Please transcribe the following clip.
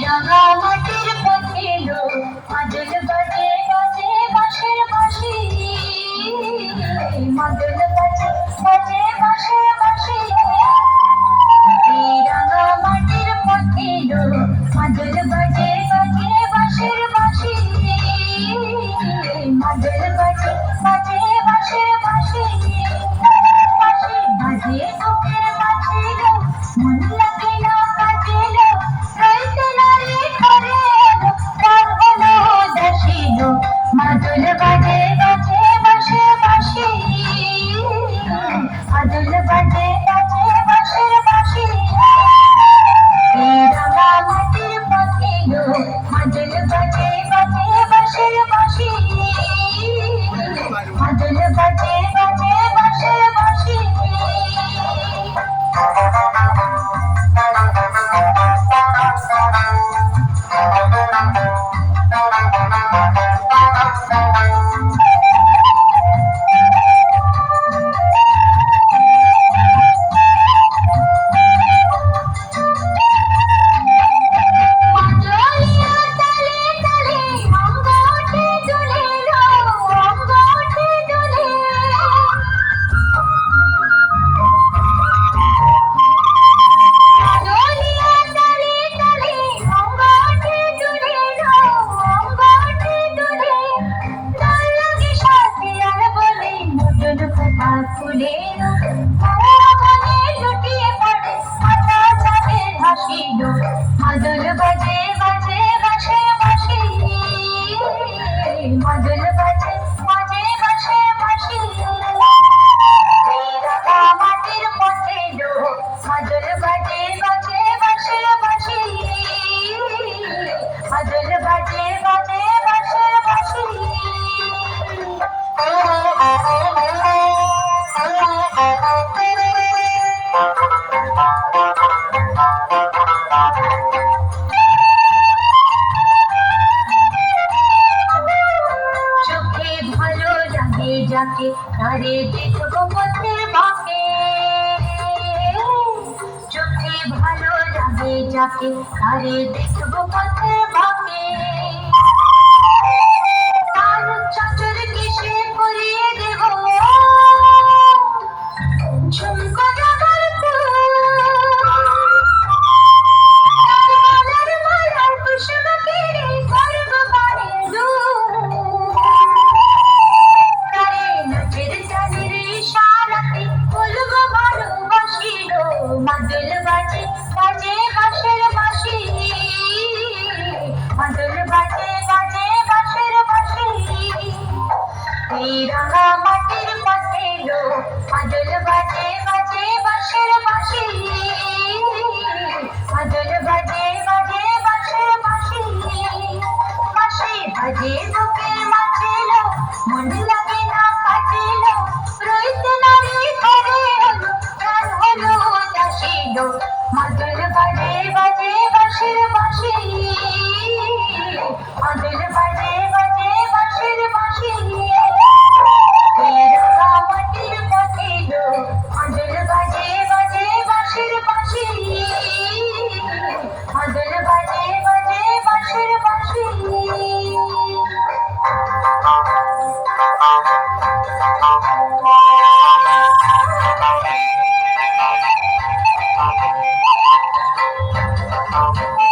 রাঙা মাটির পথে লো মাদল বাজে বাজে বাঁশের বাঁশি, মাদল বাজে বাজে বাঁশের বাঁশি। রাঙা মাটির পথে লো মাদল বাজে বাজে বাঁশের বাঁশি, মাদল বাজে বাজে বাঁশের বাঁশি। বাঁশি বাজে বুকের মাঝে লো মন লাগে না কাজে লো, রইতে নারী ঘরে এলো প্রাণ হলো দাসী লো। মাদল বাজে বাজে বাঁশের বাঁশি, মাদল বাজে বাজে বাঁশের বাঁশি। রাঙা মাটির পথে লো মাদল বাজে বাজে বাঁশের বাঁশি, মাদল বাজে বাজে বাঁশের বাঁশি। মাদল বাজে বাজে বাঁশের বাঁশি, মাদল বাজে বাজে বাঁশের বাঁশি। রাঙা মাটির পথে লো মাদল বাজে বাজে বাঁশের বাঁশি, মাদল বাজে বাজে বাঁশের বাঁশি। চোখে ভালো লাগে যাকে তারে দেখবো পথের বাঁকে, চোখে ভালো লাগে যাকে তারে দেখবো পথের বাঁকে। তার চাঁচর কিসে পরিয়ে দেব ঝুমকো জবার ফুল, তার গলার মালার কুসুম কেড়ে করবো গানের দুল। তারে নাচের তালের ইশারাতে বলবো ভালোবাসি গো। মাদল বাজে বাজে বাঁশের বাঁশি, মাদল বাজে বাজে বাঁশের বাঁশি। রাঙা মাটির পথে লো মাদল বাজে বাজে বাঁশের বাঁশি, মাদল বাজে বাজে বাঁশের বাঁশি। বাঁশি বাজে বুকের মাঝে লো মন লাগে না কাজে লো, রইতে নারী ঘরে এলো প্রাণ হলো দাসী লো। মাদল বাজে বাজে বাঁশের বাঁশি, মাদল বাজে বাজে বাঁশের বাঁশি। রাঙা মাটির পথে লো মাদল বাজে বাজে বাঁশের বাঁশি, মাদল বাজে বাজে বাঁশের বাঁশি। Thank you.